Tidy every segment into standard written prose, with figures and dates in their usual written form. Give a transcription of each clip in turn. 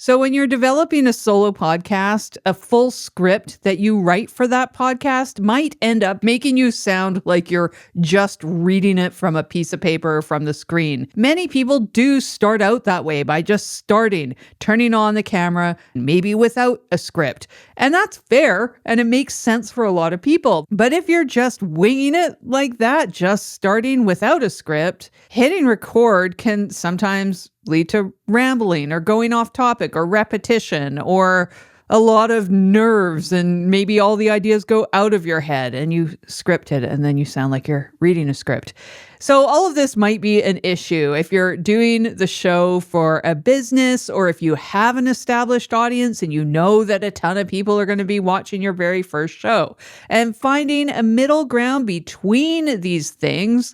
So, when you're developing a solo podcast, a full script that you write for that podcast might end up making you sound like you're just reading it from a piece of paper or from the screen. Many people do start out that way by just starting, turning on the camera, maybe without a script. And that's fair, and it makes sense for a lot of people. But if you're just winging it like that, just starting without a script, hitting record can sometimes lead to rambling or going off topic or repetition or a lot of nerves, and maybe all the ideas go out of your head and you script it and then you sound like you're reading a script. So all of this might be an issue if you're doing the show for a business, or if you have an established audience and you know that a ton of people are going to be watching your very first show. And finding a middle ground between these things,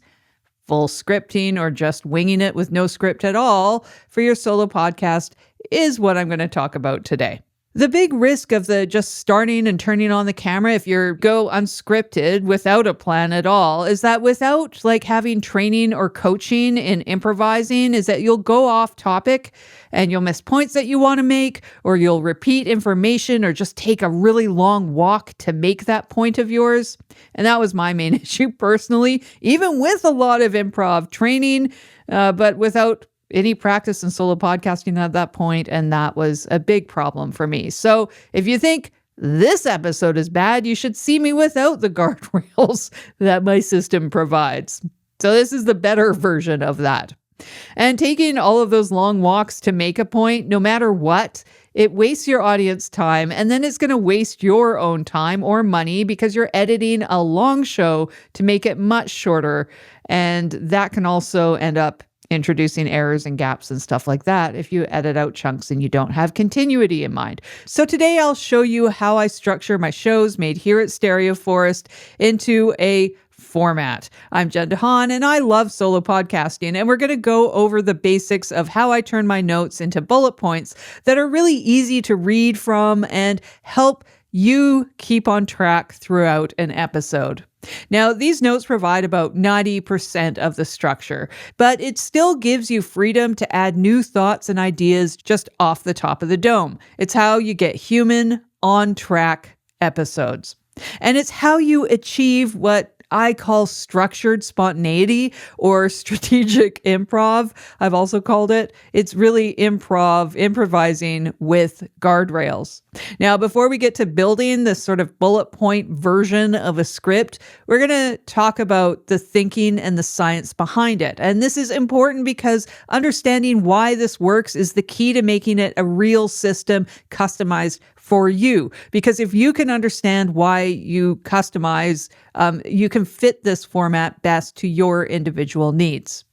full scripting or just winging it with no script at all for your solo podcast, is what I'm going to talk about today. The big risk of the just starting and turning on the camera, if you go unscripted without a plan at all, is that without having training or coaching in improvising, is that you'll go off topic and you'll miss points that you want to make, or you'll repeat information or just take a really long walk to make that point of yours. And that was my main issue personally, even with a lot of improv training, but without any practice in solo podcasting at that point, and that was a big problem for me. So if you think this episode is bad, you should see me without the guardrails that my system provides. So this is the better version of that. And taking all of those long walks to make a point, no matter what, it wastes your audience time, and then it's going to waste your own time or money because you're editing a long show to make it much shorter. And that can also end up introducing errors and gaps and stuff like that if you edit out chunks and you don't have continuity in mind. So today I'll show you how I structure my shows made here at StereoForest into a format. I'm Jen DeHaan, and I love solo podcasting, and we're going to go over the basics of how I turn my notes into bullet points that are really easy to read from and help you keep on track throughout an episode. Now, these notes provide about 90% of the structure, but it still gives you freedom to add new thoughts and ideas just off the top of the dome. It's how you get human, on-track episodes. And it's how you achieve what I call structured spontaneity, or strategic improv, I've also called it. It's really improvising with guardrails. Now, before we get to building this sort of bullet point version of a script, we're going to talk about the thinking and the science behind it. And this is important because understanding why this works is the key to making it a real system customized for you. Because if you can understand why you customize, you can fit this format best to your individual needs.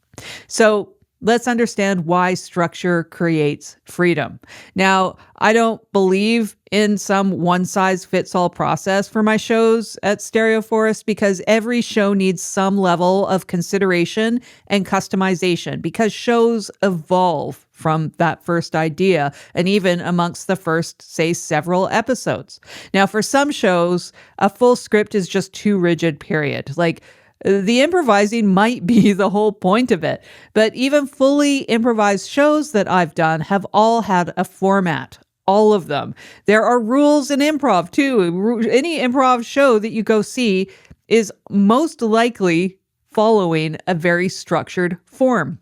So let's understand why structure creates freedom. Now, I don't believe in some one-size-fits-all process for my shows at StereoForest, because every show needs some level of consideration and customization, because shows evolve from that first idea and even amongst the first, say, several episodes. Now, for some shows, a full script is just too rigid, period. The improvising might be the whole point of it, but even fully improvised shows that I've done have all had a format. All of them. There are rules in improv too. Any improv show that you go see is most likely following a very structured form.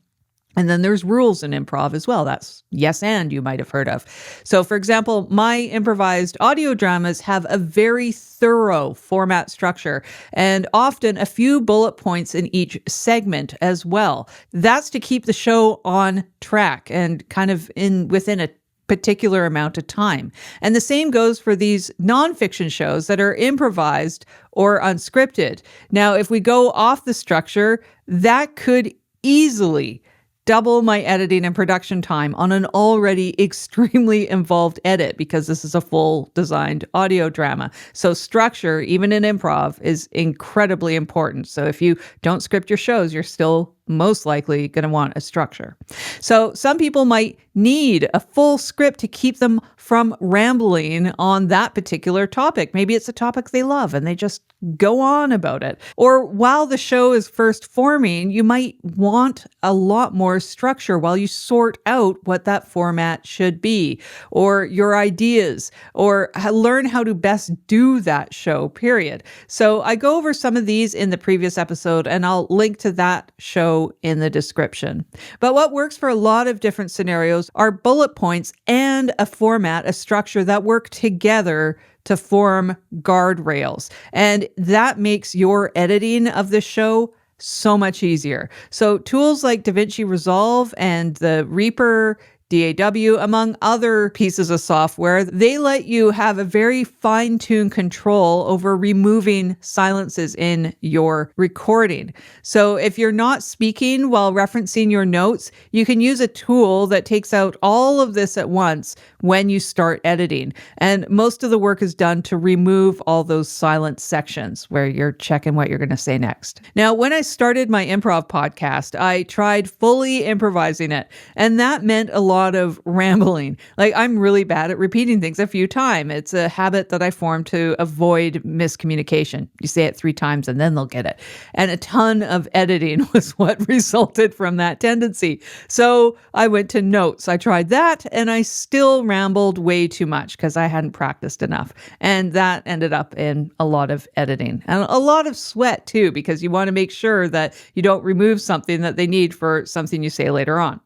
And then there's rules in improv as well. That's yes and you might have heard of. So for example, my improvised audio dramas have a very thorough format structure and often a few bullet points in each segment as well. That's to keep the show on track and kind of within a particular amount of time. And the same goes for these nonfiction shows that are improvised or unscripted. Now, if we go off the structure, that could easily double my editing and production time on an already extremely involved edit, because this is a full designed audio drama. So structure, even in improv, is incredibly important. So if you don't script your shows, you're still most likely going to want a structure. So some people might need a full script to keep them from rambling on that particular topic. Maybe it's a topic they love and they just go on about it. Or while the show is first forming, you might want a lot more structure while you sort out what that format should be, or your ideas, or learn how to best do that show, period. So I go over some of these in the previous episode, and I'll link to that show in the description. But what works for a lot of different scenarios are bullet points and a format, a structure that work together to form guardrails. And that makes your editing of the show so much easier. So tools like DaVinci Resolve and the Reaper, DAW, among other pieces of software, they let you have a very fine-tuned control over removing silences in your recording. So if you're not speaking while referencing your notes, you can use a tool that takes out all of this at once when you start editing. And most of the work is done to remove all those silent sections where you're checking what you're going to say next. Now, when I started my improv podcast, I tried fully improvising it, and that meant a lot of rambling. Like, I'm really bad at repeating things a few times. It's a habit that I formed to avoid miscommunication. You say it 3 times and then they'll get it. And a ton of editing was what resulted from that tendency. So I went to notes. I tried that and I still rambled way too much because I hadn't practiced enough. And that ended up in a lot of editing and a lot of sweat too, because you want to make sure that you don't remove something that they need for something you say later on.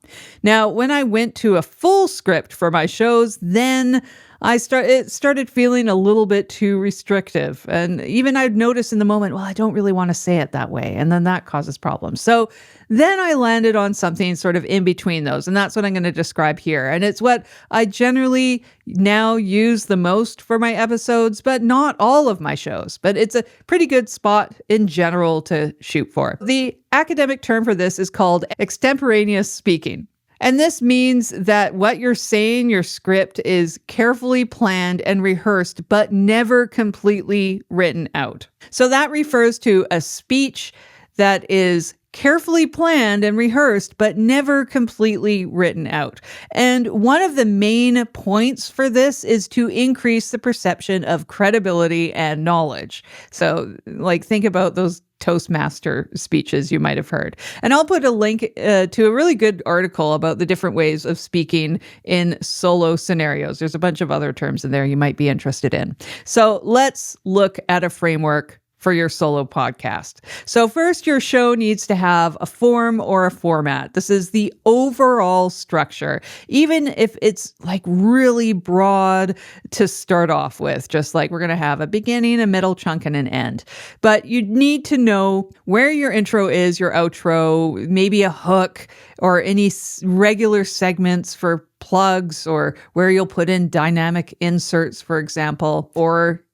Now, when I went to a full script for my shows, then it started feeling a little bit too restrictive. And even I'd notice in the moment, well, I don't really want to say it that way. And then that causes problems. So then I landed on something sort of in between those. And that's what I'm going to describe here. And it's what I generally now use the most for my episodes, but not all of my shows. But it's a pretty good spot in general to shoot for. The academic term for this is called extemporaneous speaking. And this means that what you're saying, your script, is carefully planned and rehearsed, but never completely written out. So that refers to a speech that is carefully planned and rehearsed, but never completely written out. And one of the main points for this is to increase the perception of credibility and knowledge. So, like, think about those Toastmaster speeches you might have heard. And I'll put a link to a really good article about the different ways of speaking in solo scenarios. There's a bunch of other terms in there you might be interested in. So let's look at a framework for your solo podcast. So first, your show needs to have a form or a format. This is the overall structure, even if it's like really broad to start off with, just like we're going to have a beginning, a middle chunk, and an end. But you need to know where your intro is, your outro, maybe a hook, or any regular segments for plugs, or where you'll put in dynamic inserts, for example, or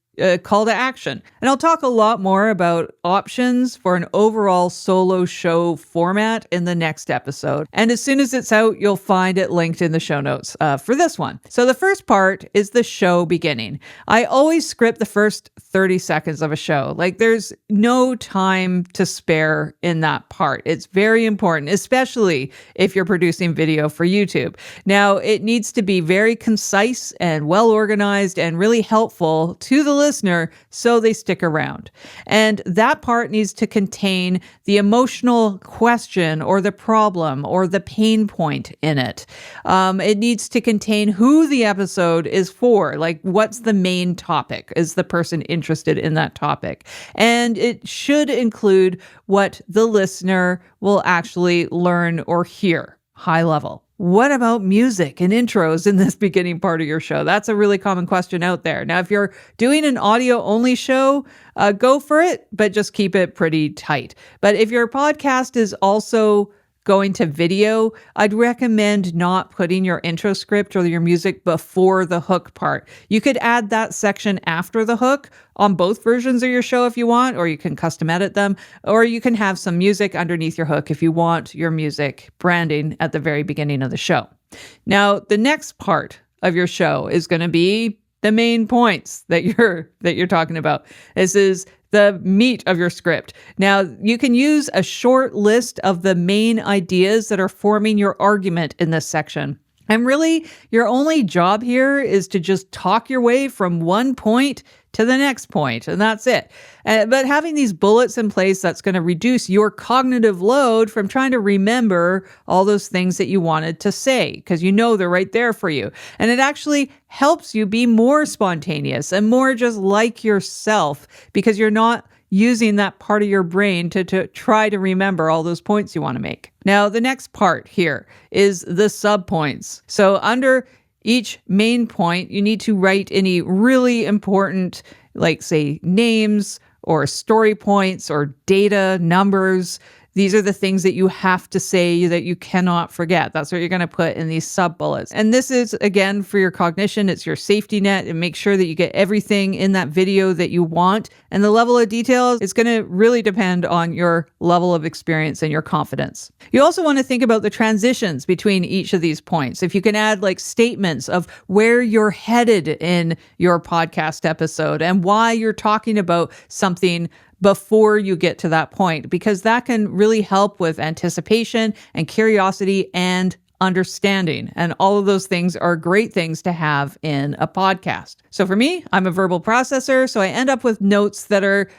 call to action. And I'll talk a lot more about options for an overall solo show format in the next episode. And as soon as it's out, you'll find it linked in the show notes for this one. So the first part is the show beginning. I always script the first 30 seconds of a show. Like, there's no time to spare in that part. It's very important, especially if you're producing video for YouTube. Now, it needs to be very concise and well organized and really helpful to the listener so they stick around. And that part needs to contain the emotional question or the problem or the pain point in it. It needs to contain who the episode is for, like what's the main topic? Is the person interested in that topic? And it should include what the listener will actually learn or hear, high level. What about music and intros in this beginning part of your show? That's a really common question out there. Now, if you're doing an audio-only show, go for it, but just keep it pretty tight. But if your podcast is also going to video, I'd recommend not putting your intro script or your music before the hook part. You could add that section after the hook on both versions of your show if you want, or you can custom edit them, or you can have some music underneath your hook if you want your music branding at the very beginning of the show. Now, the next part of your show is going to be the main points that you're talking about. This is the meat of your script. Now, you can use a short list of the main ideas that are forming your argument in this section. And really, your only job here is to just talk your way from one point to the next point, and that's it. But having these bullets in place, that's going to reduce your cognitive load from trying to remember all those things that you wanted to say, because you know they're right there for you. And it actually helps you be more spontaneous and more just like yourself, because you're not using that part of your brain to try to remember all those points you want to make. Now, the next part here is the subpoints. So under each main point, you need to write any really important, like say names or story points or data, numbers. These are the things that you have to say that you cannot forget. That's what you're going to put in these sub bullets. And this is, again, for your cognition. It's your safety net, and make sure that you get everything in that video that you want. And the level of detail is going to really depend on your level of experience and your confidence. You also want to think about the transitions between each of these points. If you can add like statements of where you're headed in your podcast episode and why you're talking about something before you get to that point, because that can really help with anticipation and curiosity and understanding. And all of those things are great things to have in a podcast. So for me, I'm a verbal processor, so I end up with notes that are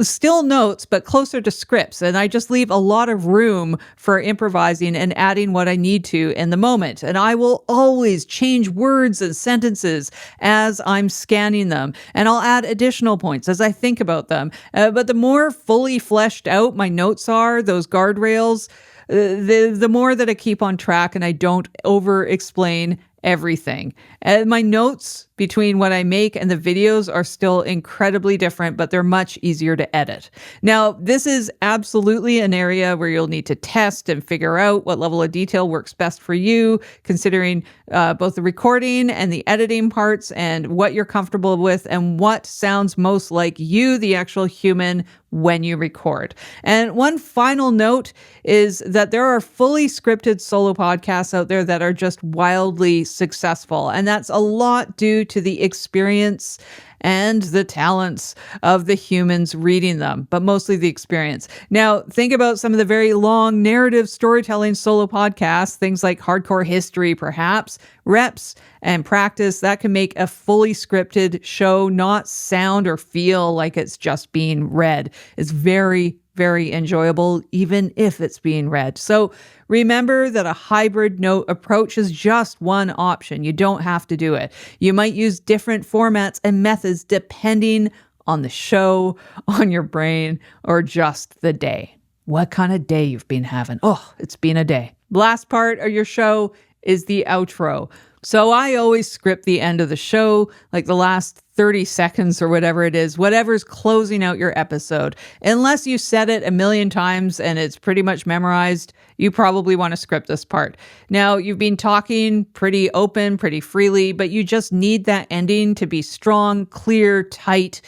still notes, but closer to scripts. And I just leave a lot of room for improvising and adding what I need to in the moment. And I will always change words and sentences as I'm scanning them. And I'll add additional points as I think about them. But the more fully fleshed out my notes are, those guardrails, the more that I keep on track and I don't over-explain everything. And my notes between what I make and the videos are still incredibly different, but they're much easier to edit. Now, this is absolutely an area where you'll need to test and figure out what level of detail works best for you, considering both the recording and the editing parts and what you're comfortable with and what sounds most like you, the actual human, when you record. And one final note is that there are fully scripted solo podcasts out there that are just wildly successful. And that's a lot due to the experience and the talents of the humans reading them, but mostly the experience. Now, think about some of the very long narrative storytelling solo podcasts, things like Hardcore History, perhaps, reps and practice. That can make a fully scripted show not sound or feel like it's just being read. It's very, very enjoyable, even if it's being read. So remember that a hybrid note approach is just one option. You don't have to do it. You might use different formats and methods depending on the show, on your brain, or just the day. What kind of day you've been having? Oh, it's been a day. Last part of your show is the outro. So I always script the end of the show, like the last 30 seconds or whatever it is, whatever's closing out your episode. Unless you said it a million times and it's pretty much memorized, you probably want to script this part. Now, you've been talking pretty open, pretty freely, but you just need that ending to be strong, clear, tight,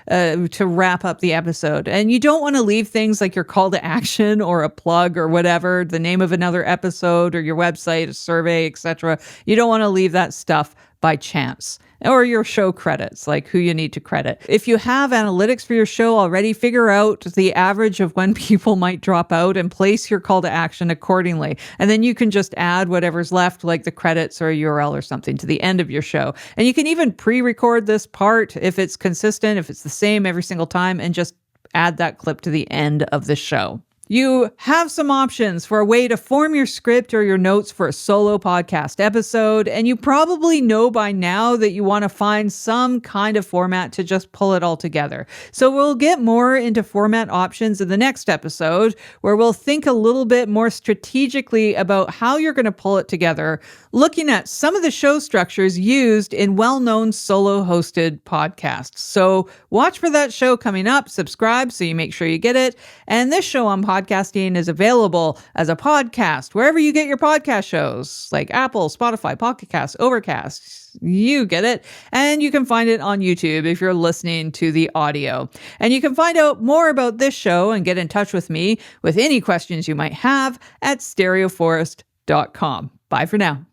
to wrap up the episode. And you don't want to leave things like your call to action or a plug or whatever, the name of another episode or your website, a survey, etc. You don't want to leave that stuff by chance. Or your show credits, like who you need to credit. If you have analytics for your show already, figure out the average of when people might drop out and place your call to action accordingly. And then you can just add whatever's left, like the credits or a URL or something, to the end of your show. And you can even pre-record this part if it's consistent, if it's the same every single time, and just add that clip to the end of the show. You have some options for a way to form your script or your notes for a solo podcast episode, and you probably know by now that you want to find some kind of format to just pull it all together. So we'll get more into format options in the next episode, where we'll think a little bit more strategically about how you're going to pull it together, looking at some of the show structures used in well-known solo-hosted podcasts. So watch for that show coming up, subscribe so you make sure you get it, and this show on podcasting is available as a podcast wherever you get your podcast shows, like Apple, Spotify, Pocket Cast, Overcast. You get it. And you can find it on YouTube if you're listening to the audio. And you can find out more about this show and get in touch with me with any questions you might have at StereoForest.com. Bye for now.